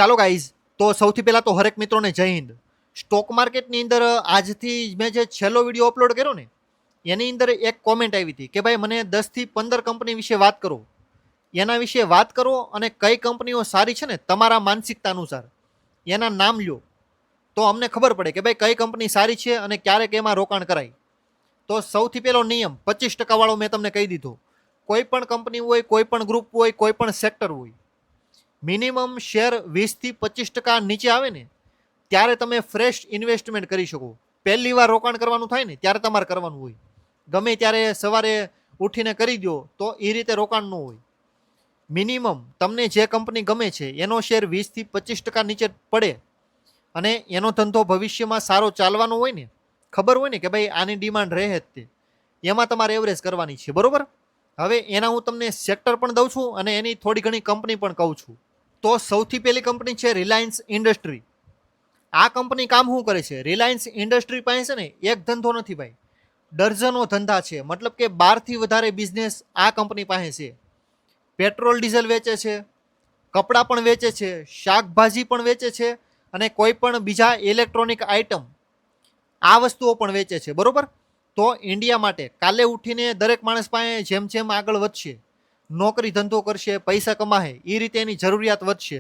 ચાલો ગાઈઝ, તો સૌથી પહેલાં તો હરેક મિત્રોને જય હિન્દ. સ્ટોક માર્કેટની અંદર આજથી મેં જે છેલ્લો વિડીયો અપલોડ કર્યો ને એની અંદર એક કોમેન્ટ આવી હતી કે ભાઈ મને 10 થી 15 કંપની વિશે વાત કરો, એના વિશે વાત કરો અને કઈ કંપનીઓ સારી છે ને તમારા માનસિકતા અનુસાર એના નામ લ્યો, તો અમને ખબર પડે કે ભાઈ કઈ કંપની સારી છે અને ક્યારેક એમાં રોકાણ કરાય. તો સૌથી પહેલો નિયમ 25% વાળો મેં તમને કહી દીધો. કોઈ પણ કંપની હોય, કોઈ પણ ગ્રુપ હોય, કોઈ પણ સેક્ટર હોય, મિનિમમ શેર 20 થી 25% નીચે આવે ને ત્યારે તમે ફ્રેશ ઇન્વેસ્ટમેન્ટ કરી શકો. પહેલી વાર રોકાણ કરવાનું થાય ને ત્યારે તમારે કરવાનું હોય. ગમે ત્યારે સવારે ઉઠીને કરી દો તો એ રીતે રોકાણ ન હોય. મિનિમમ તમને જે કંપની ગમે છે એનો શેર 20 થી 25% નીચે પડે અને એનો ધંધો ભવિષ્યમાં સારો ચાલવાનો હોય ને, ખબર હોય ને કે ભાઈ આની ડિમાન્ડ રહે જ તે, એમાં તમારે એવરેજ કરવાની છે. બરોબર. હવે એના હું તમને સેક્ટર પણ દઉં છું અને એની થોડી ઘણી કંપની પણ કહું છું. તો સૌથી પહેલી કંપની છે રિલાયન્સ ઇન્ડસ્ટ્રી. આ કંપની કામ શું કરે છે? રિલાયન્સ ઇન્ડસ્ટ્રી પાસે છે ને એક ધંધો નથી ભાઈ, ડઝનો ધંધા છે. મતલબ કે 12થી વધારે બિઝનેસ આ કંપની પાસે છે. પેટ્રોલ ડીઝલ વેચે છે, કપડાં પણ વેચે છે, શાકભાજી પણ વેચે છે અને કોઈ પણ બીજા ઇલેક્ટ્રોનિક આઇટમ આ વસ્તુઓ પણ વેચે છે. બરોબર. તો ઇન્ડિયા માટે કાલે ઉઠીને દરેક માણસ પાસે જેમ જેમ આગળ વધશે, નોકરી ધંધો કરશે, પૈસા કમાશે, એ રીતે એની જરૂરિયાત વધશે.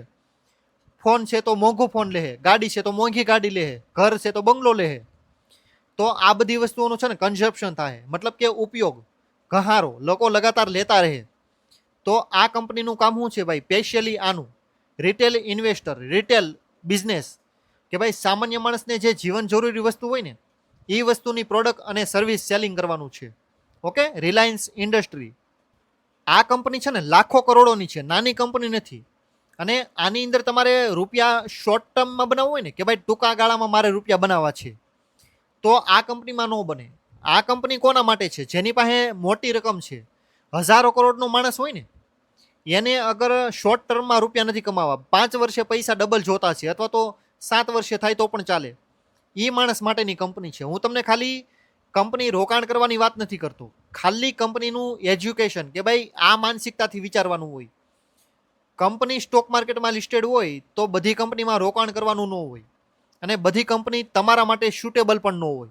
ફોન છે તો મોંઘો ફોન લે, ગાડી છે તો મોંઘી ગાડી લે, ઘર છે તો બંગલો લે. તો આ બધી વસ્તુઓનું છે ને કન્ઝપ્શન થાય, મતલબ કે ઉપયોગ, ગહારો, લોકો લગાતાર લેતા રહે. તો આ કંપનીનું કામ શું છે ભાઈ? સ્પેશિયલી આનું રિટેલ ઇન્વેસ્ટર, રિટેલ બિઝનેસ, કે ભાઈ સામાન્ય માણસને જે જીવન જરૂરી વસ્તુ હોય ને એ વસ્તુની પ્રોડક્ટ અને સર્વિસ સેલિંગ કરવાનું છે. ઓકે. રિલાયન્સ ઇન્ડસ્ટ્રી આ કંપની છે ને લાખો કરોડોની છે, નાની કંપની નથી. અને આની અંદર તમારે રૂપિયા શોર્ટ ટર્મમાં બનાવવું હોય ને કે ભાઈ ટૂંકા ગાળામાં મારે રૂપિયા બનાવવા છે, તો આ કંપનીમાં ન બને. આ કંપની કોના માટે છે? જેની પાસે મોટી રકમ છે, હજારો કરોડનો માણસ હોય ને એને અગર શોર્ટ ટર્મમાં રૂપિયા નથી કમાવા, 5 વર્ષે પૈસા ડબલ જોતા છે અથવા તો 7 વર્ષે થાય તો પણ ચાલે, એ માણસ માટેની કંપની છે. હું તમને ખાલી કંપની રોકાણ કરવાની વાત નથી કરતો, ખાલી કંપનીનું એજ્યુકેશન કે ભાઈ આ માનસિકતાથી વિચારવાનું હોય. કંપની સ્ટોક માર્કેટમાં લિસ્ટેડ હોય તો બધી કંપનીમાં રોકાણ કરવાનું ન હોય અને બધી કંપની તમારા માટે સુટેબલ પણ ન હોય.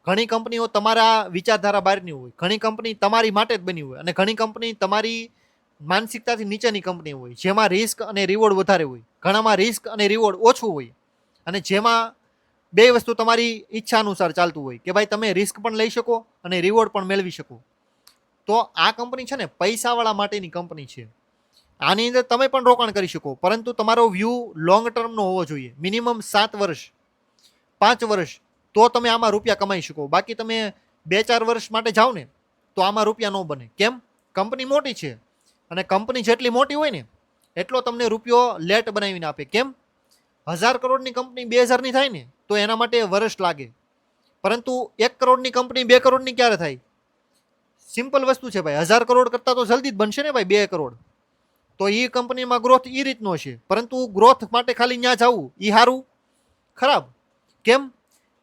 ઘણી કંપનીઓ તમારા વિચારધારા બહારની હોય, ઘણી કંપની તમારી માટે જ બની હોય અને ઘણી કંપની તમારી માનસિકતાથી નીચેની કંપની હોય, જેમાં રિસ્ક અને રિવોર્ડ વધારે હોય, ઘણામાં રિસ્ક અને રિવોર્ડ ઓછું હોય અને જેમાં બે વસ્તુ તમારી ઈચ્છા અનુસાર ચાલતું હોય કે ભાઈ તમે રિસ્ક પણ લઈ શકો અને રિવોર્ડ પણ મેળવી શકો. તો આ કંપની છે ને પૈસાવાળા માટેની કંપની છે. આની અંદર તમે પણ રોકાણ કરી શકો, પરંતુ તમારો વ્યૂ લોંગ ટર્મનો હોવો જોઈએ. મિનિમમ 7 વર્ષ, 5 વર્ષ, તો તમે આમાં રૂપિયા કમાઈ શકો. બાકી તમે 2-4 વર્ષ માટે જાઓ ને તો આમાં રૂપિયા ન બને. કેમ? કંપની મોટી છે અને કંપની જેટલી મોટી હોય ને એટલો તમને રૂપિયો લેટ બનાવીને આપે. કેમ? 1000 કરોડની કંપની 2000ની થાય ને તો એના માટે વર્ષ લાગે, પરંતુ 1 કરોડની કંપની 2 કરોડની ક્યારે થાય? સિમ્પલ વસ્તુ છે ભાઈ. 1000 કરોડ કરતા તો જલ્દી જ બનશે ને ભાઈ 2 કરોડ. તો એ કંપનીમાં ગ્રોથ એ રીતનો છે, પરંતુ ગ્રોથ માટે ખાલી ત્યાં જવું એ સારું ખરાબ? કેમ?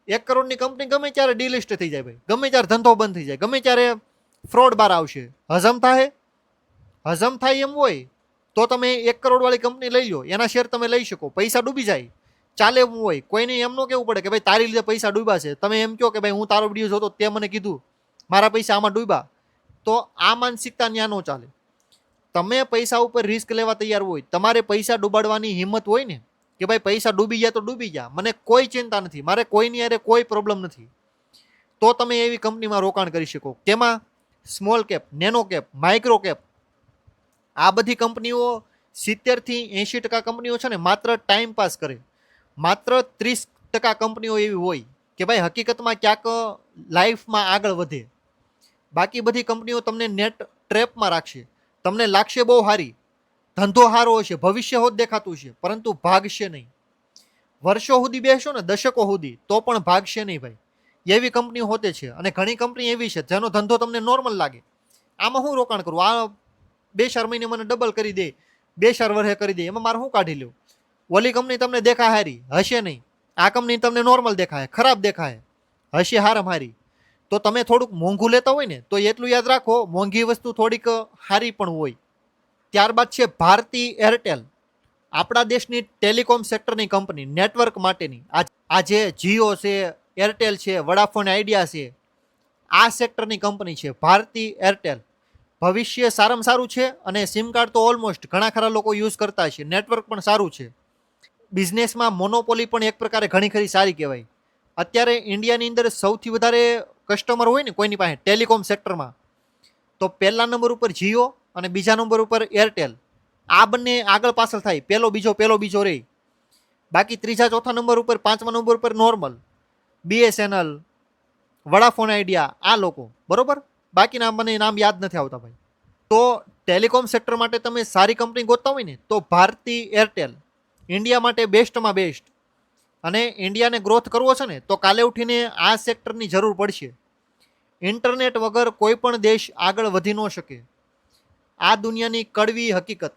1 કરોડની કંપની ગમે ત્યારે ડીલિસ્ટ થઈ જાય ભાઈ, ગમે ત્યારે ધંધો બંધ થઈ જાય, ગમે ત્યારે ફ્રોડ બહાર આવશે. હજમ થાય? હજમ થાય એમ હોય તો તમે 1 કરોડ વાળી કંપની લઈ લો, એના શેર તમે લઈ શકો, પૈસા ડૂબી જાય, ચાલે એવું હોય. કોઈને એમ ન કેવું પડે કે ભાઈ તારી લીધે પૈસા ડૂબ્યા છે. તમે એમ કહો કે ભાઈ હું તારો વિડીયો જોતો તે મને કીધું મારા પૈસા આમાં ડૂબ્યા, તો આ માનસિકતા ત્યાં ન ચાલે. તમે પૈસા ઉપર રિસ્ક લેવા તૈયાર હોય, તમારે પૈસા ડૂબાડવાની હિંમત હોય ને કે ભાઈ પૈસા ડૂબી ગયા તો ડૂબી ગયા, મને કોઈ ચિંતા નથી, મારે કોઈની હારે કોઈ પ્રોબ્લેમ નથી, તો તમે એવી કંપનીમાં રોકાણ કરી શકો. તેમાં small cap, nano cap, micro cap, આ બધી કંપનીઓ 70 થી 80% કંપનીઓ છે ને માત્ર ટાઈમ પાસ કરે. માત્ર 30% કંપનીઓ એવી હોય કે ભાઈ હકીકતમાં ક્યાંક લાઈફમાં આગળ વધે. બાકી બધી કંપનીઓ તમને નેટ ટ્રેપમાં રાખશે. તમને લાગશે બહુ સારી, ધંધો સારો હશે, ભવિષ્ય હોત દેખાતું છે, પરંતુ ભાગશે નહીં. વર્ષો સુધી બેસશો ને, દશકો સુધી, તો પણ ભાગશે નહીં ભાઈ. એવી કંપનીઓ હોતે છે. અને ઘણી કંપની એવી છે જેનો ધંધો તમને નોર્મલ લાગે, આમાં હું રોકાણ કરું, આ 2-4 મહિને મને ડબલ કરી દે, 2-4 વર્ષે કરી દે, એમાં મારે શું કાઢી લેવું? ઓલી કંપની તમને દેખાય હારી, હશે નહીં. આ કંપની તમને નોર્મલ દેખાય, ખરાબ દેખાય, હશે હારામ હારી. તો તમે થોડુંક મોંઘું લેતા હોય ને તો એટલું યાદ રાખો, મોંઘી વસ્તુ થોડીક સારી પણ હોય. ત્યારબાદ છે ભારતી એરટેલ. આપણા દેશની ટેલિકોમ સેક્ટરની કંપની નેટવર્ક માટેની આ જે જીઓ છે, એરટેલ છે, વડાફોન આઈડિયા છે, આ સેક્ટરની કંપની છે ભારતી એરટેલ. ભવિષ્ય સારામાં સારું છે અને સિમ કાર્ડ તો ઓલમોસ્ટ ઘણા ખરા લોકો યુઝ કરતા છે. નેટવર્ક પણ સારું છે. બિઝનેસમાં મોનોપોલી પણ એક પ્રકારે ઘણી ખરી સારી કહેવાય. અત્યારે ઇન્ડિયાની અંદર સૌથી વધારે કસ્ટમર હોય ને કોઈની પાસે ટેલિકોમ સેક્ટરમાં, તો પહેલા નંબર ઉપર જીઓ અને બીજા નંબર ઉપર એરટેલ. આ બંને આગળ પાછળ થાય, પહેલો બીજો રહે. બાકી ત્રીજા ચોથા નંબર ઉપર, પાંચમા નંબર ઉપર નોર્મલ બીએસએનએલ, વડાફોન આઈડિયા, આ લોકો, બરોબર. બાકીના મને નામ યાદ નથી આવતા ભાઈ. તો ટેલિકોમ સેક્ટર માટે તમે સારી કંપની ગોતતા હોય ને તો ભારતી એરટેલ ઇન્ડિયા માટે બેસ્ટમાં બેસ્ટ. અને ઇન્ડિયાને ગ્રોથ કરવો છે ને તો કાલે ઉઠીને આ સેક્ટરની જરૂર પડશે. ઇન્ટરનેટ વગર કોઈ પણ દેશ આગળ વધી ન શકે. આ દુનિયાની કડવી હકીકત.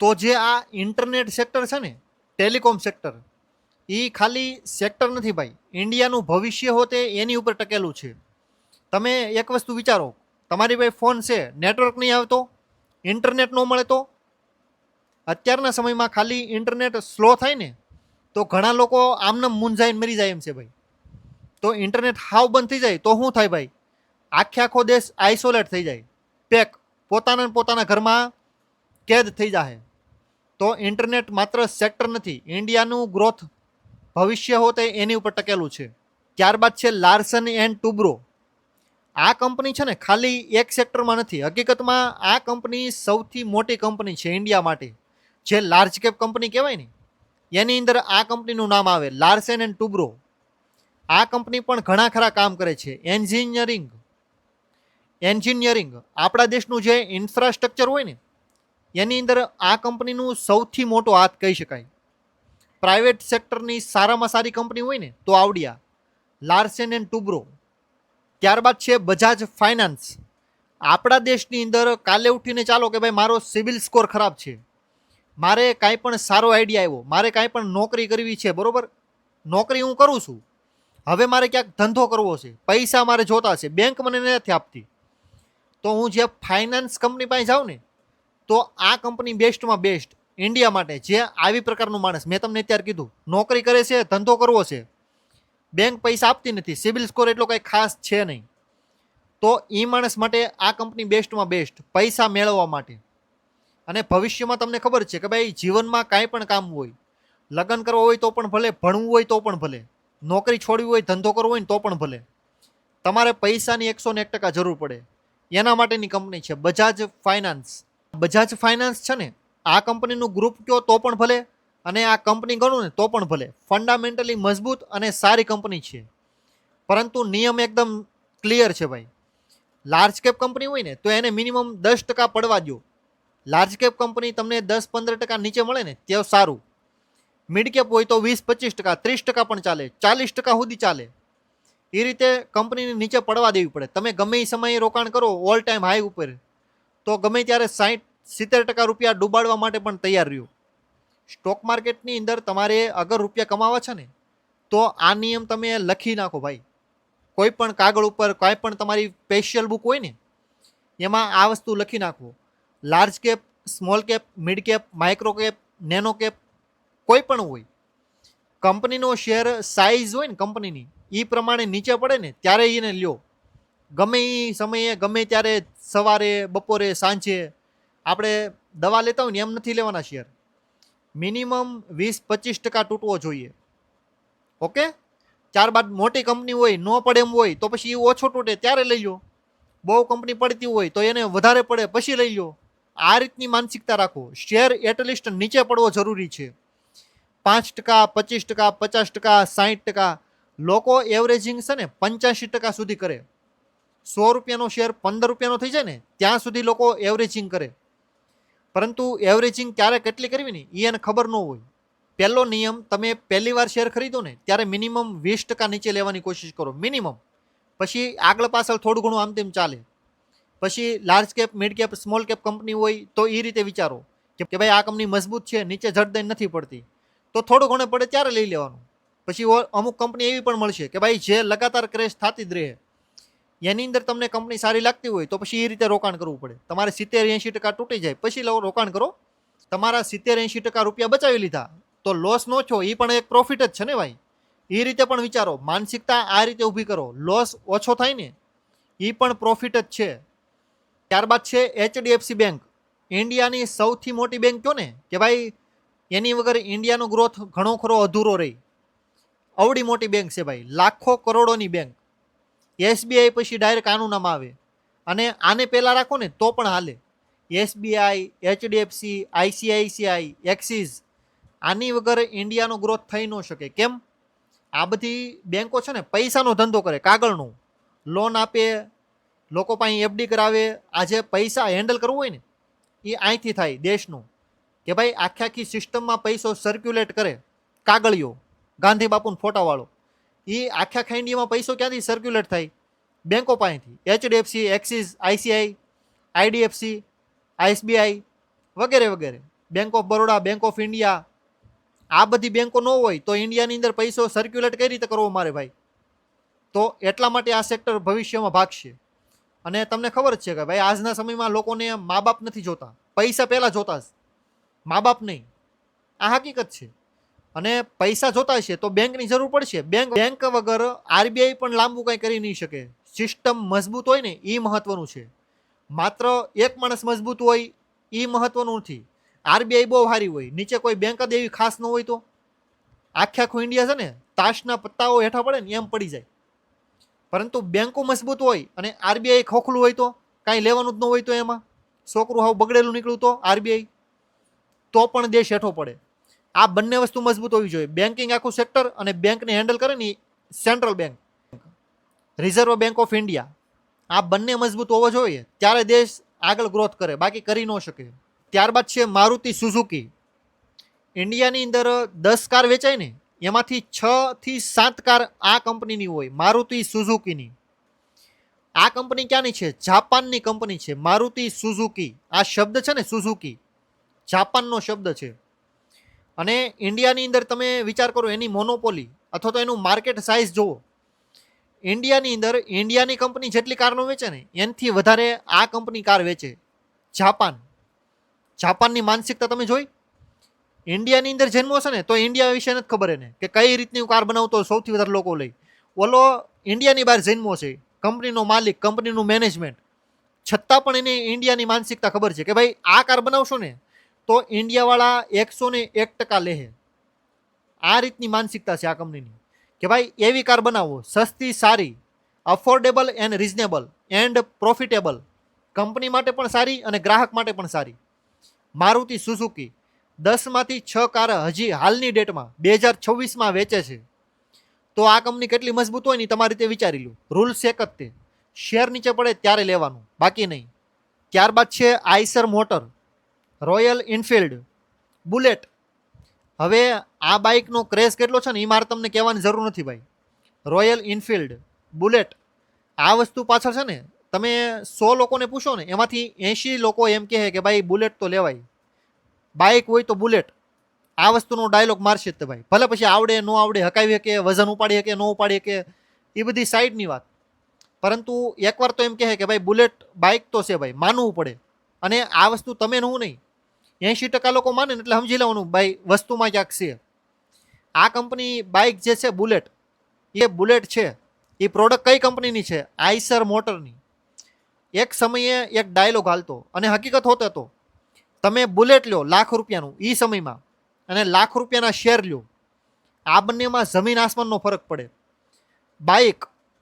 તો જે આ ઇન્ટરનેટ સેક્ટર છે ને, ટેલિકોમ સેક્ટર, એ ખાલી સેક્ટર નથી ભાઈ. ઇન્ડિયાનું ભવિષ્ય હોતે એની ઉપર ટકેલું છે. તમે એક વસ્તુ વિચારો, તમારી ભાઈ ફોન છે, નેટવર્ક નહીં આવતો, ઇન્ટરનેટ ન મળે તો અત્યારના સમયમાં ખાલી ઇન્ટરનેટ સ્લો થાય ને તો ઘણા લોકો આમને મૂંઝાઈને મરી જાય એમ છે ભાઈ. તો ઇન્ટરનેટ હાવ બંધ થઈ જાય તો શું થાય ભાઈ? આખો દેશ આઇસોલેટ થઈ જાય, પેક, પોતાના ઘરમાં કેદ થઈ જાય. તો ઇન્ટરનેટ માત્ર સેક્ટર નથી, ઇન્ડિયાનું ગ્રોથ ભવિષ્ય હોતે એની ઉપર ટકેલું છે. ત્યારબાદ છે લાર્સન એન્ડ ટુબ્રો. આ કંપની છે ને ખાલી એક સેક્ટરમાં નથી. હકીકતમાં આ કંપની સૌથી મોટી કંપની છે ઇન્ડિયા માટે. જે લાર્જ કેપ કંપની કહેવાય ને એની અંદર આ કંપનીનું નામ આવે, લાર્સન એન્ડ ટુબ્રો. આ કંપની પણ ઘણા ખરા કામ કરે છે. એન્જિનિયરિંગ આપણા દેશનું જે ઇન્ફ્રાસ્ટ્રક્ચર હોય ને એની અંદર આ કંપનીનું સૌથી મોટો હાથ કહી શકાય. પ્રાઇવેટ સેક્ટરની સારામાં સારી કંપની હોય ને તો આવડિયા, લાર્સન એન્ડ ટુબ્રો. ત્યારબાદ છે બજાજ ફાઇનાન્સ. આપણા દેશની અંદર કાલે ઉઠીને ચાલો કે ભાઈ મારો સિવિલ સ્કોર ખરાબ છે, મારે કાંઈ પણ સારો આઈડિયા આવ્યો, મારે કાંઈ પણ નોકરી કરવી છે, બરોબર. નોકરી હું કરું છું, હવે મારે ક્યાંક ધંધો કરવો છે, પૈસા મારે જોતા છે, બેંક મને નથી આપતી, તો હું જે ફાઇનાન્સ કંપની પાસે જાઉં ને તો આ કંપની બેસ્ટમાં બેસ્ટ ઇન્ડિયા માટે. જે આવી પ્રકારનું માણસ, મેં તમને અત્યારે કીધું, નોકરી કરે છે, ધંધો કરવો છે, બેંક પૈસા આપતી નથી, સિવિલ સ્કોર એટલો કંઈ ખાસ છે નહીં, તો એ માણસ માટે આ કંપની બેસ્ટમાં બેસ્ટ પૈસા મેળવવા માટે. અને ભવિષ્યમાં તમને ખબર છે કે ભાઈ જીવનમાં કાંઈ પણ કામ હોય, લગ્ન કરવો હોય તો પણ ભલે, ભણવું હોય તો પણ ભલે, નોકરી છોડવી હોય, ધંધો કરવો હોય ને તો પણ ભલે, તમારે પૈસાની 101% જરૂર પડે. એના માટેની કંપની છે બજાજ ફાઇનાન્સ. બજાજ ફાઇનાન્સ છે ને આ કંપનીનું ગ્રુપ કયો તો પણ ભલે અને આ કંપની ગણો ને તો પણ ભલે. ફંડામેન્ટલી મજબૂત અને સારી કંપની છે, પરંતુ નિયમ એકદમ ક્લિયર છે ભાઈ. લાર્જ કેપ કંપની હોય ને તો એને મિનિમમ 10% પડવા દો. લાર્જ કેપ કંપની તમને 10-15% નીચે મળે ને તે સારું. મિડ કેપ હોય તો 20-25%, 30% પણ ચાલે, 40% સુધી ચાલે. એ રીતે કંપનીને નીચે પડવા દેવી પડે. તમે ગમે એ સમયે રોકાણ કરો ઓલ ટાઈમ હાઈ ઉપર તો ગમે ત્યારે 60-70% રૂપિયા ડૂબાડવા માટે પણ તૈયાર રહ્યું. સ્ટોક માર્કેટની અંદર તમારે અગર રૂપિયા કમાવા છે ને તો આ નિયમ તમે લખી નાખો ભાઈ. કોઈ પણ કાગળ ઉપર, કોઈ પણ તમારી સ્પેશિયલ બુક હોય ને એમાં આ વસ્તુ લખી નાખો. Large cap, small cap, mid cap, micro cap, nano cap, કોઈ પણ હોય, કંપનીનો શેર સાઇઝ હોય ને કંપનીની એ પ્રમાણે નીચે પડે ને ત્યારે એને લ્યો. ગમે એ સમયે, ગમે ત્યારે, સવારે, બપોરે, સાંજે આપણે દવા લેતા હોય ને એમ નથી લેવાના શેર. મિનિમમ 20-25% તૂટવો જોઈએ. ઓકે. ત્યારબાદ મોટી કંપની હોય, ન પડે એમ હોય તો પછી એ ઓછો તૂટે ત્યારે લઈ લો. બહુ કંપની પડતી હોય તો એને વધારે પડે પછી લઈ લો. આ રીતની માનસિકતા રાખો. શેર એટલીસ્ટ નીચે પડવો જરૂરી છે. 5%, 25%, 50%, 60%. લોકો એવરેજિંગ છે ને 85% સુધી કરે. 100 રૂપિયાનો શેર 15 રૂપિયાનો થઈ જાય ને ત્યાં સુધી લોકો એવરેજિંગ કરે. પરંતુ એવરેજિંગ ક્યારે કેટલી કરવી ને એ એને ખબર ન હોય. પહેલો નિયમ, તમે પહેલી વાર શેર ખરીદો ને ત્યારે મિનિમમ 20% નીચે લેવાની કોશિશ કરો, મિનિમમ. પછી આગળ પાછળ થોડું ઘણું આમ તેમ ચાલે. પછી large cap, mid cap, small cap company હોય તો એ રીતે વિચારો કે ભાઈ આ કંપની મજબૂત છે, નીચે જડદઈ નથી પડતી, તો થોડું ઘણું પડે ત્યારે લઈ લેવાનું. પછી અમુક કંપની એવી પણ મળશે કે ભાઈ જે લગાતાર ક્રેશ થતી જ રહે, એની અંદર તમને કંપની સારી લાગતી હોય તો પછી એ રીતે રોકાણ કરવું પડે. તમારે 70-80% તૂટી જાય પછી રોકાણ કરો. તમારા 70-80% રૂપિયા બચાવી લીધા તો લોસ નો છો, એ પણ એક પ્રોફિટ જ છે ને ભાઈ. એ રીતે પણ વિચારો, માનસિકતા આ રીતે ઊભી કરો, લોસ ઓછો થાય ને એ પણ પ્રોફિટ જ છે. ત્યારબાદ છે HDFC બેંક. ઇન્ડિયાની સૌથી મોટી બેંક કહો ને કે ભાઈ એની વગર ઇન્ડિયાનો ગ્રોથ ઘણો ખરો અધૂરો રહી. અવડી મોટી બેંક છે ભાઈ, લાખો કરોડોની બેંક. SBI પછી ડાયરેક્ટ આનું નામ આવે, અને આને પહેલા રાખો ને તો પણ હાલે. SBI, HDFC, ICICI, એક્સિસ, આની વગર ઇન્ડિયાનો ગ્રોથ થઈ ન શકે. કેમ? આ બધી બેંકો છે ને પૈસાનો ધંધો કરે, કાગળનો. લોન આપે, લોકો પાસે FD કરાવે. આજે પૈસા હેન્ડલ કરવું હોય ને એ અહીંથી થાય દેશનું, કે ભાઈ આખી આખી સિસ્ટમમાં પૈસો સર્ક્યુલેટ કરે. કાગળિયો ગાંધી બાપુનો ફોટાવાળો, એ આખા આખા ઇન્ડિયામાં પૈસો ક્યાંથી સર્ક્યુલેટ થાય? બેંકો પાસેથી. HDFC, axis, ICI, IDFC, SBI વગેરે વગેરે. Bank of Baroda, bank of India, આ બધી બેંકો ન હોય તો ઇન્ડિયાની અંદર પૈસો સર્ક્યુલેટ કઈ રીતે કરવો મારે ભાઈ? તો એટલા માટે આ સેક્ટર ભવિષ્યમાં ભાગશે. અને તમને ખબર જ છે કે ભાઈ આજના સમયમાં લોકોને મા બાપ નથી જોતા, પૈસા પહેલા જોતા, મા બાપ નહીં. આ હકીકત છે. અને પૈસા જોતા છે તો બેંકની જરૂર પડશે. બેંક વગર RBI પણ લાંબુ કંઈ કરી નહીં શકે. સિસ્ટમ મજબૂત હોય ને એ મહત્વનું છે. માત્ર એક માણસ મજબૂત હોય એ મહત્વનું નથી. RBI બહુ સારી હોય, નીચે કોઈ બેંક જ એવી ખાસ ન હોય તો આખે આખું ઇન્ડિયા છે ને તાશના પત્તાઓ હેઠા પડે ને એમ પડી જાય. પરંતુ બેંકો મજબૂત હોય અને RBI ખોખલું હોય તો કાંઈ લેવાનું જ ન હોય તો એમાં છોકરું હાવ બગડેલું નીકળ્યું તો RBI તો પણ દેશ હેઠો પડે. આ બંને વસ્તુ મજબૂત હોવી જોઈએ. બેન્કિંગ આખું સેક્ટર અને બેંકને હેન્ડલ કરે ને central bank, reserve bank of India, આ બંને મજબૂત હોવો જોઈએ ત્યારે દેશ આગળ ગ્રોથ કરે, બાકી કરી ન શકે. ત્યારબાદ છે મારુતિ સુઝુકી. ઇન્ડિયાની અંદર 10 કાર વેચાય ને એમાંથી 6 થી 7 કાર આ કંપનીની હોય, મારુતિ સુઝુકીની. આ કંપની ક્યાંની છે? જાપાનની કંપની છે મારુતિ સુઝુકી. આ શબ્દ છે ને સુઝુકી, જાપાનનો શબ્દ છે. અને ઇન્ડિયાની અંદર તમે વિચાર કરો એની મોનોપોલી અથવા તો એનું માર્કેટ સાઇઝ જુઓ. ઇન્ડિયાની અંદર ઇન્ડિયાની કંપની જેટલી કારનો વેચે ને એનાથી વધારે આ કંપની કાર વેચે. જાપાનની માનસિકતા તમે જોઈ? ઇન્ડિયાની અંદર જન્મો છે ને તો ઇન્ડિયા વિશે નથી ખબર એને કે કઈ રીતની કાર બનાવતો સૌથી વધારે લોકો લઈ. ઓલો ઇન્ડિયાની બહાર જન્મો છે, કંપનીનો માલિક, કંપનીનું મેનેજમેન્ટ, છતાં પણ એને ઇન્ડિયાની માનસિકતા ખબર છે કે ભાઈ આ કાર બનાવશો ને તો ઇન્ડિયાવાળા 101% લે. આ રીતની માનસિકતા છે આ કંપનીની કે ભાઈ એવી કાર બનાવો, સસ્તી, સારી, affordable and reasonable and profitable, company માટે પણ સારી અને ગ્રાહક માટે પણ સારી. મારુતિ સુઝુકી 10માંથી 6 કાર હજી હાલની ડેટમાં 2026માં વેચે છે. તો આ કંપની કેટલી મજબૂત હોય ને તમારી રીતે વિચારી લો. રૂલ્સ એક જ તે, શેર નીચે પડે ત્યારે લેવાનું, બાકી નહીં. ત્યારબાદ છે Eicher motor, royal Enfield, bullet. હવે આ બાઇકનો ક્રેઝ કેટલો છે ને એ મારે તમને કહેવાની જરૂર નથી ભાઈ. રોયલ એનફિલ્ડ, બુલેટ, આ વસ્તુ પાછળ છે ને તમે 100 લોકોને પૂછો ને એમાંથી 80 લોકો એમ કહે કે ભાઈ બુલેટ તો લેવાય, બાઇક હોય તો બુલેટ. આ વસ્તુનો ડાયલોગ મારશે જ ભાઈ. ભલે પછી આવડે ન આવડે, હકાવી શકે, વજન ઉપાડી શકે, ન ઉપાડી શકે, એ બધી સાઈડની વાત. પરંતુ એકવાર તો એમ કહે કે ભાઈ બુલેટ બાઇક તો છે ભાઈ, માનવું પડે. અને આ વસ્તુ તમે હું નહીં, 80% લોકો માને ને એટલે સમજી લેવાનું ભાઈ વસ્તુમાં ક્યાંક છે. આ કંપની બાઇક જે છે બુલેટ, એ બુલેટ છે એ પ્રોડક્ટ કઈ કંપનીની છે? આઈસર મોટરની. એક સમયે એક ડાયલોગ હાલતો અને હકીકત હોતો હતો. તમે બુલેટ લ્યો લાખ રૂપિયાનું એ સમયમાં અને લાખ રૂપિયાના શેર લ્યો, આ બંનેમાં જમીન આસમાનનો ફરક પડે. બાઇક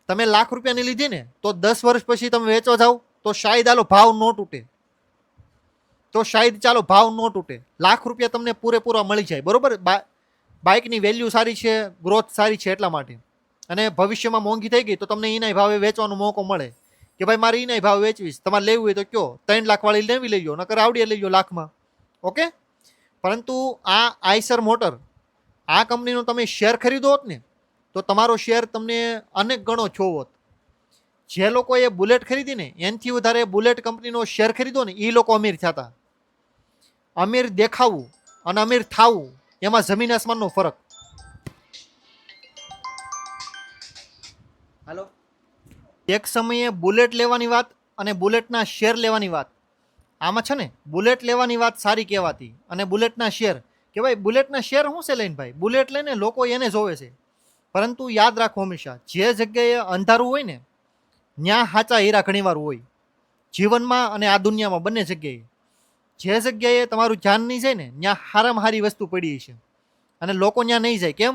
તમે લાખ રૂપિયાની લીધી ને તો 10 વર્ષ પછી તમે વેચવા જાઓ તો શાયદ આલો ભાવ ન તૂટે, તો શાયદ ચાલો ભાવ ન તૂટે, લાખ રૂપિયા તમને પૂરેપૂરા મળી જાય. બરોબર, બાઇકની વેલ્યુ સારી છે, ગ્રોથ સારી છે એટલા માટે. અને ભવિષ્યમાં મોંઘી થઈ ગઈ તો તમને એના ભાવે વેચવાનો મોકો મળે કે ભાઈ મારે એના ભાવ વેચવીશ, તમારે લેવું હોય તો કયો, 3 લાખ વાળી લેવી લઈ લો, નકર આવડીએ લઈ લો લાખમાં. ઓકે. પરંતુ આ આઈસર મોટર, આ કંપનીનો તમે શેર ખરીદો હોત ને તો તમારો શેર તમને અનેક ગણો છો હોત. જે લોકોએ બુલેટ ખરીદી ને એનાથી વધારે બુલેટ કંપનીનો શેર ખરીદો ને એ લોકો અમીર થતા. અમીર દેખાવું અને અમીર થાવું એમાં જમીન આસમાનનો ફરક. હાલો, એક સમયે બુલેટ લેવાની વાત અને બુલેટના શેર લેવાની વાત આમાં છે ને બુલેટ લેવાની વાત સારી કહેવાતી, અને બુલેટના શેર કે ભાઈ બુલેટના શેર શું છે લઈને ભાઈ, બુલેટ લઈને લોકો એને જોવે છે. પરંતુ યાદ રાખો હંમેશા, જે જગ્યાએ અંધારું હોય ને ત્યાં સાચા હીરા ઘણીવાર હોય, જીવનમાં અને આ દુનિયામાં બંને જગ્યાએ. જે જગ્યાએ તમારું ધ્યાન નહીં જાય ને ત્યાં હારામાં હારી વસ્તુ પડી છે, અને લોકો ત્યાં નહીં જાય. કેમ?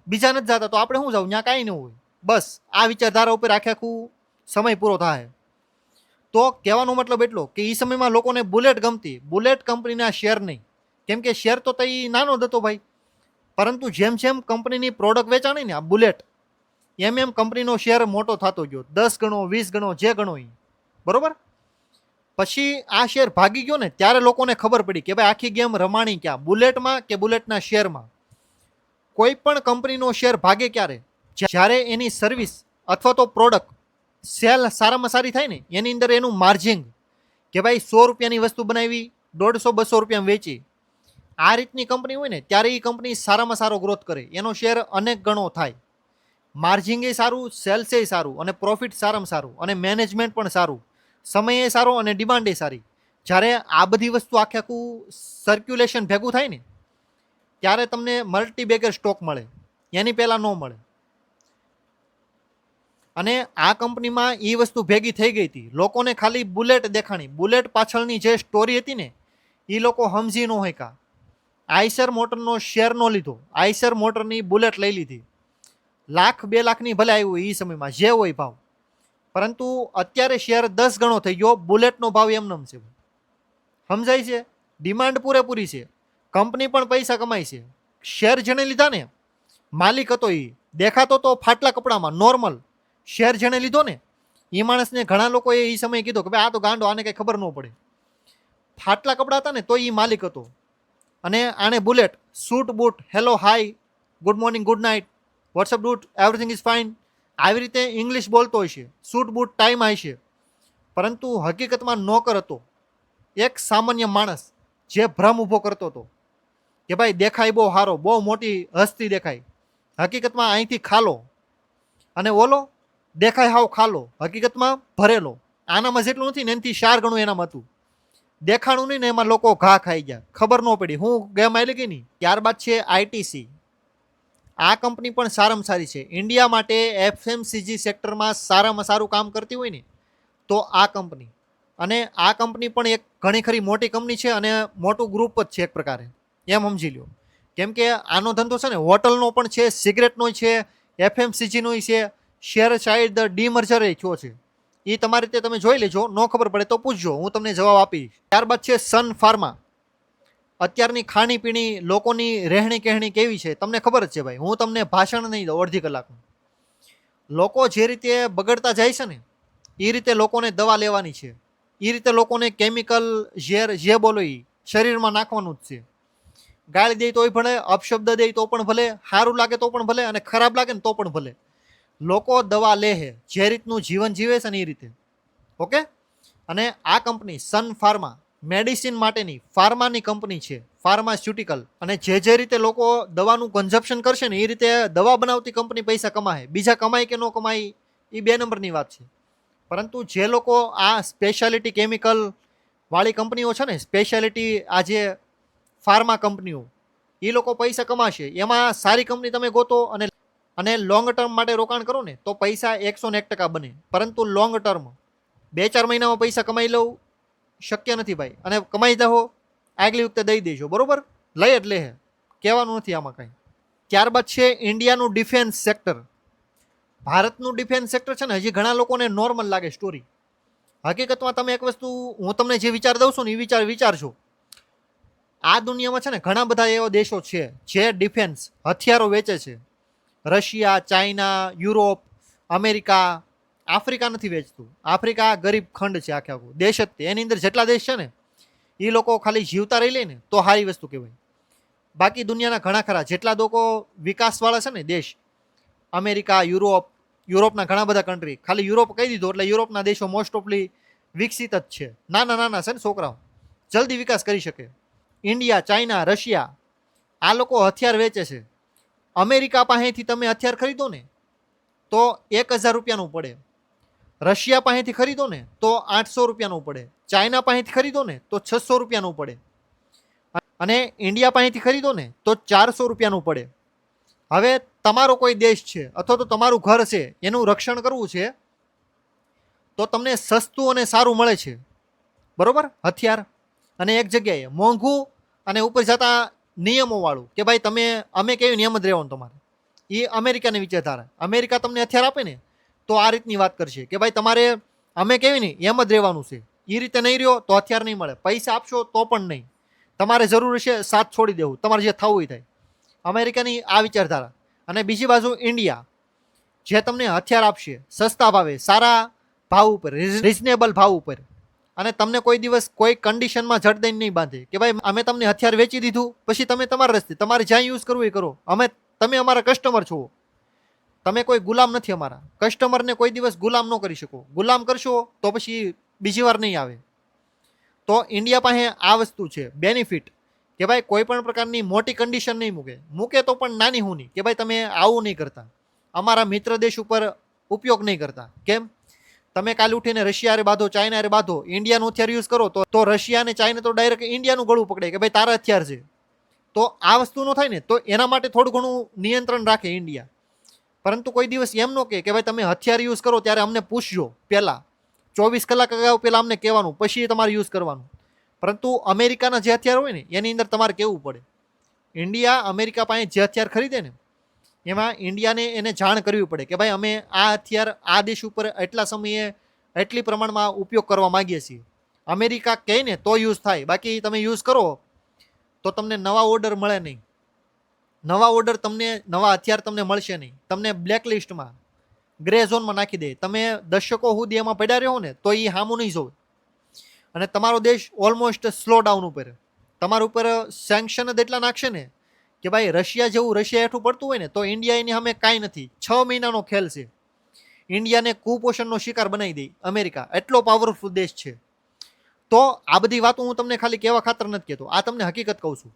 બીજા નથી જતા તો આપણે શું જાવ, ત્યાં કાંઈ ન હોય. બસ આ વિચારધારા ઉપર આખે આખું સમય પૂરો થાય. તો કહેવાનો મતલબ એટલો કે એ સમયમાં લોકોને બુલેટ ગમતી, બુલેટ કંપનીના શેર નહીં. કેમ કે શેર તો એ નાનો જ હતો ભાઈ, પરંતુ જેમ જેમ કંપનીની પ્રોડક્ટ વેચાણી ને આ બુલેટ, એમ એમ કંપનીનો શેર મોટો થતો ગયો, 10 ગણો 20 ગણો જે ગણો એ. બરોબર. પછી આ શેર ભાગી ગયો ને ત્યારે લોકોને ખબર પડી કે ભાઈ આખી ગેમ રમાણી ક્યાં, બુલેટમાં કે બુલેટના શેરમાં. કોઈ પણ કંપનીનો શેર ભાગે ક્યારે? જ્યારે એની સર્વિસ અથવા તો પ્રોડક્ટ સેલ સારામાં સારી થાય ને, એની અંદર એનું માર્જિન, કે ભાઈ 100 રૂપિયાની વસ્તુ બનાવી 150-200 રૂપિયામાં વેચી, આ રીતની કંપની હોય ને ત્યારે એ કંપની સારામાં સારો ગ્રોથ કરે, એનો શેર અનેક ગણો થાય. માર્જિન એ સારું, સેલ્સ એ સારું, અને પ્રોફિટ સારામાં સારું, અને મેનેજમેન્ટ પણ સારું, સમય એ સારો, અને ડિમાન્ડ એ સારી. જ્યારે આ બધી વસ્તુ આખે આખું સર્ક્યુલેશન ભેગું થાય ને ત્યારે તમને મલ્ટીબેગર સ્ટોક મળે, એની પહેલાં ન મળે. અને આ કંપનીમાં એ વસ્તુ ભેગી થઈ ગઈ હતી, લોકોને ખાલી બુલેટ દેખાણી, બુલેટ પાછળની જે સ્ટોરી હતી ને એ લોકો સમજી ન હોય. કા આઈસર મોટરનો શેર નો લીધો, આઈસર મોટરની બુલેટ લઈ લીધી, 1,00,000-2 લાખની ભલે આવ્યું એ સમયમાં જે હોય ભાવ, પરંતુ અત્યારે શેર 10 ગણો થઈ ગયો, બુલેટનો ભાવ એમનેમ છે. સમજાય છે? ડિમાન્ડ પૂરેપૂરી છે, કંપની પણ પૈસા કમાય છે. શેર જેને લીધા ને માલિક હતો, એ દેખાતો તો ફાટલા કપડામાં નોર્મલ. શેર જેને લીધો ને એ માણસને ઘણા લોકોએ એ સમયે કીધો કે ભાઈ આ તો ગાંડો, આને કંઈ ખબર ન પડે. ફાટલા કપડા હતા ને તો એ માલિક હતો, અને આને bullet, suit boot, hello hi, good morning, good night, what's up dude, everything is fine, આવી રીતે ઇંગ્લિશ બોલતો હોય છે, સૂટ બૂટ ટાઈમ આવે છે. પરંતુ હકીકતમાં નોકર હતો, એક સામાન્ય માણસ જે ભ્રમ ઊભો કરતો હતો કે ભાઈ દેખાય બહુ સારો, બહુ મોટી હસ્તી દેખાય, હકીકતમાં અહીંથી ખાલો, અને ઓલો દેખાય હાવ ખાલો, હકીકતમાં ભરેલો. આનામાં જેટલું નથી ને એનાથી 4 ગણું એનામાં હતું. દેખાણું નહીં ને એમાં લોકો ઘા ખાઈ ગયા, ખબર ન પડી હું ગેમ આવી ગઈ નહીં. ત્યારબાદ છે આઈટીસી. આ કંપની પણ સારામાં સારી છે ઇન્ડિયા માટે. એફએમસીજી સેક્ટરમાં સારામાં સારું કામ કરતી હોય ને તો આ કંપની. અને આ કંપની પણ એક ઘણી ખરી મોટી કંપની છે, અને મોટું ગ્રુપ જ છે એક પ્રકારે, એમ સમજી લો. કેમ કે આનો ધંધો છે ને હોટલનો પણ છે, સિગરેટનો છે, એફએમસીજીનો છે. શેર સાઈડ ડીમર્જર એ થયો છે, એ તમારી રીતે તમે જોઈ લેજો, ન ખબર પડે તો પૂછજો, હું તમને જવાબ આપીશ. ત્યારબાદ છે સન ફાર્મા. અત્યારની ખાણીપીણી, લોકોની રહેણી કહેણી કેવી છે તમને ખબર જ છે ભાઈ, હું તમને ભાષણ નહીં દઉં અડધી કલાકનું. લોકો જે રીતે બગડતા જાય છે ને એ રીતે લોકોને દવા લેવાની છે, એ રીતે લોકોને કેમિકલ ઝેર જે બોલો એ શરીરમાં નાખવાનું જ છે. ગાળી દે તોય ભલે, અપશબ્દ દે તો પણ ભલે, સારું લાગે તો પણ ભલે, અને ખરાબ લાગે ને તો પણ ભલે, લોકો દવા લે છે જે રીતનું જીવન જીવે છે ને એ રીતે. ઓકે. અને આ કંપની સન ફાર્મા મેડિસિન માટેની ફાર્માની કંપની છે, ફાર્માસ્યુટિકલ. અને જે રીતે લોકો દવાનું કન્ઝપ્શન કરશે ને એ રીતે દવા બનાવતી કંપની પૈસા કમાય. બીજા કમાય કે ન કમાય એ 2 નંબરની વાત છે. પરંતુ જે લોકો આ સ્પેશિયાલિટી કેમિકલ વાળી કંપનીઓ છે ને, સ્પેશિયાલિટી આ જે ફાર્મા કંપનીઓ, એ લોકો પૈસા કમાશે. એમાં સારી કંપની તમે ગોતો અને લોંગ ટર્મ માટે રોકાણ કરો ને તો પૈસા 101% બને. પરંતુ લોંગ ટર્મ 2-4 મહિનામાં પૈસા કમાઈ લઉં શક્ય નથી ભાઈ. અને કમાઈ દો આગલી વખતે દઈ દેજો, બરોબર? લઈ જ લે, કહેવાનું નથી આમાં કંઈ. ત્યારબાદ છે ઇન્ડિયાનું ડિફેન્સ સેક્ટર. ભારતનું ડિફેન્સ સેક્ટર છે ને હજી ઘણા લોકોને નોર્મલ લાગે સ્ટોરી. હકીકતમાં તમે એક વસ્તુ હું તમને જે વિચાર દઉં છું ને એ વિચારજો. આ દુનિયામાં છે ને ઘણા બધા એવા દેશો છે જે ડિફેન્સ હથિયારો વેચે છે. Russia, China, Europe, America. Africa નથી વેચતું. આફ્રિકા ગરીબ ખંડ છે, આખે આખું દેશ જ. એની અંદર જેટલા દેશ છે ને એ લોકો ખાલી જીવતા રહી લે ને તો સારી વસ્તુ કહેવાય. બાકી દુનિયાના ઘણા ખરા જેટલા લોકો વિકાસવાળા છે ને દેશ, અમેરિકા, યુરોપના ઘણા બધા કન્ટ્રી, ખાલી યુરોપ કહી દીધો એટલે યુરોપના દેશો મોસ્ટ ઓફલી વિકસિત જ છે. નાના છે ને છોકરાઓ, જલ્દી વિકાસ કરી શકે. ઇન્ડિયા, ચાઇના, રશિયા, આ લોકો હથિયાર વેચે છે. અમેરિકા પાસેથી તમે હથિયાર ખરીદો ને તો 1,000 રૂપિયાનું પડે. રશિયા પાસેથી ખરીદો ને તો 800 રૂપિયાનું પડે, ચાઇના પાસેથી ખરીદો ને તો 600 રૂપિયાનું પડે, અને ઇન્ડિયા પાસેથી ખરીદો ને તો 400 રૂપિયાનું પડે. હવે તમારો કોઈ દેશ છે અથવા તો તમારું ઘર છે, એનું રક્ષણ કરવું છે, તો તમને સસ્તું અને સારું મળે છે, બરોબર, હથિયાર, અને એક જગ્યાએ મોંઘું અને ઉપર જતા નિયમોવાળું, કે ભાઈ અમે કેવી નિયમ જ રહેવાનું તમારે. એ અમેરિકાની વિચારધારા. અમેરિકા તમને હથિયાર આપે ને તો આ રીતની વાત કરશે કે ભાઈ તમારે અમે કેવી નહીં એમ જ રહેવાનું છે. એ રીતે નહીં રહ્યો તો હથિયાર નહીં મળે, પૈસા આપશો તો પણ નહીં, તમારે જરૂર છે સાથ છોડી દેવું, તમારે જે થવું એ થાય. અમેરિકાની આ વિચારધારા. અને બીજી બાજુ ઇન્ડિયા, જે તમને હથિયાર આપશે સસ્તા ભાવે, સારા ભાવ ઉપર, રિઝનેબલ ભાવ ઉપર, અને તમને કોઈ દિવસ કોઈ કન્ડિશનમાં જડ દઈને નહીં બાંધે કે ભાઈ અમે તમને હથિયાર વેચી દીધું, પછી તમે તમારા રસ્તે, તમારે જ્યાં યુઝ કરવું એ કરો, તમે અમારા કસ્ટમર છો, તમે કોઈ ગુલામ નથી અમારા. કસ્ટમરને કોઈ દિવસ ગુલામ ન કરી શકો, ગુલામ કરશો તો પછી બીજી વાર નહીં આવે. તો ઇન્ડિયા પાસે આ વસ્તુ છે બેનિફિટ, કે ભાઈ કોઈ પણ પ્રકારની મોટી કન્ડિશન નહીં મૂકે તો પણ નાની હું નહીં, કે ભાઈ તમે આવું નહીં કરતા, અમારા મિત્ર દેશ ઉપર ઉપયોગ નહીં કરતા. કેમ? તમે કાલે ઉઠીને રશિયા રે બાંધો, ચાઇના રે બાંધો, ઇન્ડિયાનું હથિયાર યુઝ કરો તો રશિયા અને ચાઇના તો ડાયરેક્ટ ઇન્ડિયાનું ગળું પકડે કે ભાઈ તારા હથિયાર છે. તો આ વસ્તુ ન થાય ને, તો એના માટે થોડું ઘણું નિયંત્રણ રાખે ઇન્ડિયા. પરંતુ કોઈ દિવસ એમ ન કે ભાઈ તમે હથિયાર યુઝ કરો ત્યારે અમને પૂછજો પહેલાં, 24 કલાક અગાઉ પહેલાં અમને કહેવાનું, પછી તમારે યુઝ કરવાનું. પરંતુ અમેરિકાના જે હથિયાર હોય ને એની અંદર તમારે કહેવું પડે. ઇન્ડિયા અમેરિકા પાસે જે હથિયાર ખરીદે ને એમાં ઇન્ડિયાને એને જાણ કરવી પડે કે ભાઈ અમે આ હથિયાર આ દેશ ઉપર એટલા સમયે એટલી પ્રમાણમાં ઉપયોગ કરવા માંગીએ છીએ. અમેરિકા કહે ને તો યુઝ થાય, બાકી તમે યુઝ કરો તો તમને નવા ઓર્ડર મળે નહીં, નવા ઓર્ડર તમને, નવા હથિયાર તમને મળશે નહીં, તમને બ્લેકલિસ્ટમાં, ગ્રે ઝોનમાં નાખી દે. તમે દશકો સુધી એમાં પડ્યા રહ્યો ને તો એ સામું નહીં જોવે, અને તમારો દેશ ઓલમોસ્ટ સ્લો ડાઉન ઉપર, તમારા ઉપર સેન્કશન જ એટલા નાખશે ને કે ભાઈ રશિયા જેવું, રશિયા હેઠું પડતું હોય ને તો ઇન્ડિયા એની સામે કાંઈ નથી. 6 મહિનાનો ખેલ છે. ઇન્ડિયાને કુપોષણનો શિકાર બનાવી દે અમેરિકા, એટલો પાવરફુલ દેશ છે. તો આ બધી વાતો હું તમને ખાલી કહેવા ખાતર નથી કહેતો, આ તમને હકીકત કહું છું.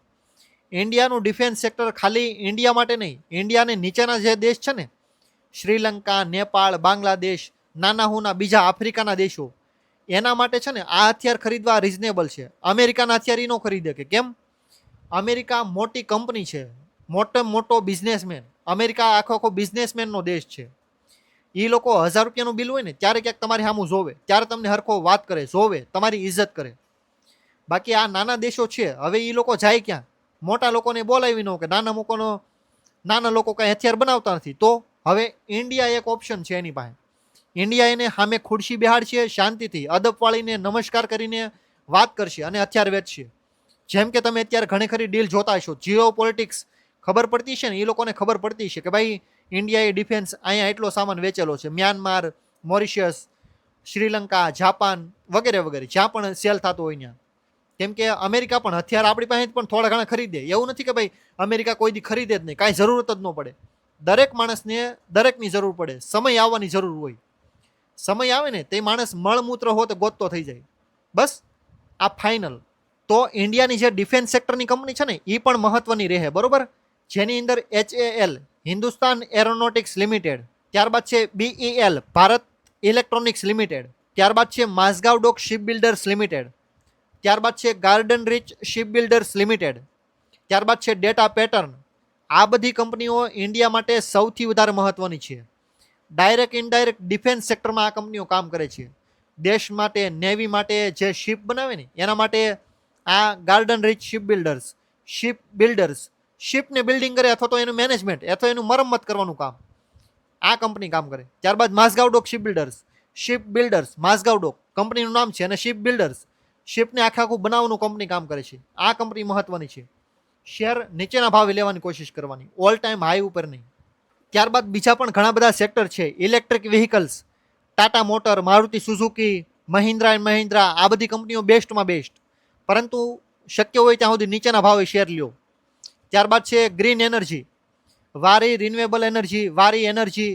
ઇન્ડિયાનું ડિફેન્સ સેક્ટર ખાલી ઇન્ડિયા માટે નહીં, ઇન્ડિયાને નીચેના જે દેશ છે ને, શ્રીલંકા, નેપાળ, બાંગ્લાદેશ, નાના હુના બીજા આફ્રિકાના દેશો, એના માટે છે ને આ હથિયાર ખરીદવા રિઝનેબલ છે. અમેરિકાના હથિયાર એ ન ખરીદે. કે કેમ? અમેરિકા મોટી કંપની છે, મોટો બિઝનેસમેન. અમેરિકા આખો બિઝનેસમેનનો દેશ છે. એ લોકો 1000 રૂપિયાનું બિલ હોય ને ત્યારે ક્યાંક તમારી સામું જોવે, ત્યારે તમને હરખો વાત કરે, જોવે, તમારી ઇજ્જત કરે. બાકી આ નાના દેશો છે, હવે એ લોકો જાય ક્યાં? મોટા લોકોને બોલાવી ન કે નાના લોકો કાંઈ હથિયાર બનાવતા નથી. તો હવે ઇન્ડિયા એક ઓપ્શન છે એની પાસે. ઇન્ડિયા એને સામે ખુરશી બેહાડશે, શાંતિથી અદબ વાળીને નમસ્કાર કરીને વાત કરશે અને હથિયાર વેચશે. જેમ કે તમે અત્યારે ઘણી ખરી ડીલ જોતા હશો, જીઓ પોલિટિક્સ ખબર પડતી છે ને, એ લોકોને ખબર પડતી છે કે ભાઈ ઇન્ડિયાએ ડિફેન્સ અહીંયા એટલો સામાન વેચેલો છે. મ્યાનમાર, મોરિશિયસ, શ્રીલંકા, જાપાન વગેરે વગેરે, જ્યાં પણ સેલ થતો હોય ત્યાં. કેમ કે અમેરિકા પણ હથિયાર આપણી પાસે પણ થોડા ઘણા ખરીદે. એવું નથી કે ભાઈ અમેરિકા કોઈ દી ખરીદે જ નહીં, કાંઈ જરૂરત જ ન પડે. દરેક માણસને દરેકની જરૂર પડે, સમય આવવાની જરૂર હોય. સમય આવે ને તે માણસ મળમૂત્ર હો તો ગોતતો થઈ જાય. બસ આ ફાઇનલ. તો ઇન્ડિયાની જે ડિફેન્સ સેક્ટરની કંપની છે ને એ પણ મહત્વની રહે, બરોબર. જેની અંદર HAL, હિન્દુસ્તાન એરોનોટિક્સ લિમિટેડ, ત્યારબાદ છે BEL, ભારત ઇલેક્ટ્રોનિક્સ લિમિટેડ, ત્યારબાદ છે Mazagon dock ship builders limited, ત્યારબાદ છે Garden rich ship builders limited, ત્યારબાદ છે ડેટા પેટર્ન. આ બધી કંપનીઓ ઇન્ડિયા માટે સૌથી વધારે મહત્વની છે. ડાયરેક્ટ ઇનડાયરેક્ટ ડિફેન્સ સેક્ટરમાં આ કંપનીઓ કામ કરે છે. દેશ માટે, નેવી માટે જે શિપ બનાવે ને એના માટે આ ગાર્ડન રીચ શિપ બિલ્ડર્સ શિપને બિલ્ડિંગ કરે, અથવા તો એનું મેનેજમેન્ટ અથવા એનું મરમ્મત કરવાનું કામ આ કંપની કામ કરે. ત્યારબાદ Mazgaon dock ship builders Mazgaon ડોક કંપનીનું નામ છે, અને શિપ બિલ્ડર્સ શિપને આખું બનાવવાનું કંપની કામ કરે છે. આ કંપની મહત્વની છે. શેર નીચેના ભાવે લેવાની કોશિશ કરવાની, ઓલ ટાઈમ હાઈ ઉપર નહીં. ત્યારબાદ બીજા પણ ઘણા બધા સેક્ટર છે. Electric vehicles, Tata motor, Maruti Suzuki, Mahindra and Mahindra, આ બધી કંપનીઓ બેસ્ટમાં બેસ્ટ. પરંતુ શક્ય હોય ત્યાં સુધી નીચેના ભાવે શેર લ્યો. ત્યારબાદ છે ગ્રીન એનર્જી, વારી રિન્યુએબલ એનર્જી, વારી એનર્જી.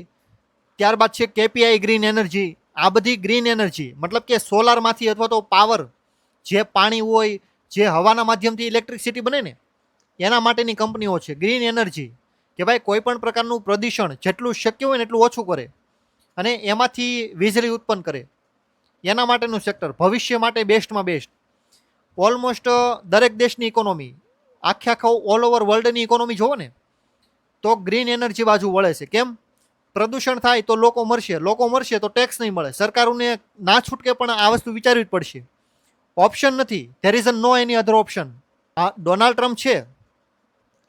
ત્યારબાદ છે KPI ગ્રીન એનર્જી. આ બધી ગ્રીન એનર્જી મતલબ કે સોલારમાંથી અથવા તો પાવર, જે પાણી હોય, જે હવાના માધ્યમથી ઇલેક્ટ્રિસિટી બને ને એના માટેની કંપનીઓ છે. ગ્રીન એનર્જી કે ભાઈ કોઈ પણ પ્રકારનું પ્રદૂષણ જેટલું શક્ય હોય ને એટલું ઓછું કરે. અને એમાંથી વીજળી ઉત્પન્ન કરે, એના માટેનું સેક્ટર ભવિષ્ય માટે બેસ્ટમાં બેસ્ટ. ઓલમોસ્ટ દરેક દેશની ઇકોનોમી, આખા ઓલ ઓવર વર્લ્ડની ઇકોનોમી જોવો ને તો ગ્રીન એનર્જી બાજુ વળે છે. કેમ? પ્રદૂષણ થાય તો લોકો મરશે તો ટેક્સ નહીં મળે. સરકારોને ના છૂટકે પણ આ વસ્તુ વિચારવી જ પડશે. ઓપ્શન નથી. There is no any other option. આ ડોનાલ્ડ ટ્રમ્પ છે,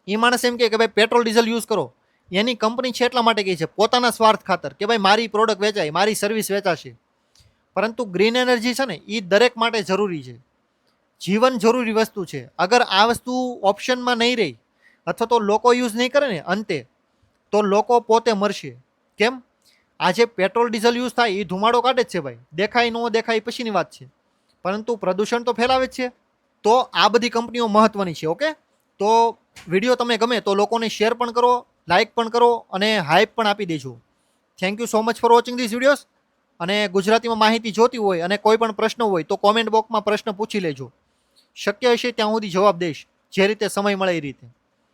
એ માણસ એમ કે ભાઈ પેટ્રોલ ડીઝલ યુઝ કરો. એની કંપની છે એટલા માટે કહે છે, પોતાના સ્વાર્થ ખાતર, કે ભાઈ મારી પ્રોડક્ટ વેચાય, મારી સર્વિસ વેચાશે. પરંતુ ગ્રીન એનર્જી છે ને એ દરેક માટે જરૂરી છે, જીવન જરૂરી વસ્તુ છે. અગર આ વસ્તુ ઓપ્શનમાં નહીં રહી અથવા તો લોકો યુઝ નહીં કરે ને અંતે, તો લોકો પોતે મરશે. કેમ? આજે પેટ્રોલ ડીઝલ યુઝ થાય એ ધુમાડો કાઢે જ છે ભાઈ, દેખાય ન દેખાય પછીની વાત છે, પરંતુ પ્રદૂષણ તો ફેલાવે જ છે. તો આ બધી કંપનીઓ મહત્વની છે. ઓકે, તો વિડીયો તમે ગમે તો લોકોને શેર પણ કરો, લાઇક પણ કરો અને હાઇપ પણ આપી દેજો. Thank you so much for watching this videos. અને ગુજરાતીમાં માહિતી જોતી હોય અને કોઈ પણ પ્રશ્ન હોય તો કોમેન્ટ બોક્સમાં પ્રશ્ન પૂછી લેજો. શક્ય હશે ત્યાં સુધી જવાબ દઈશ, જે રીતે સમય મળે એ રીતે.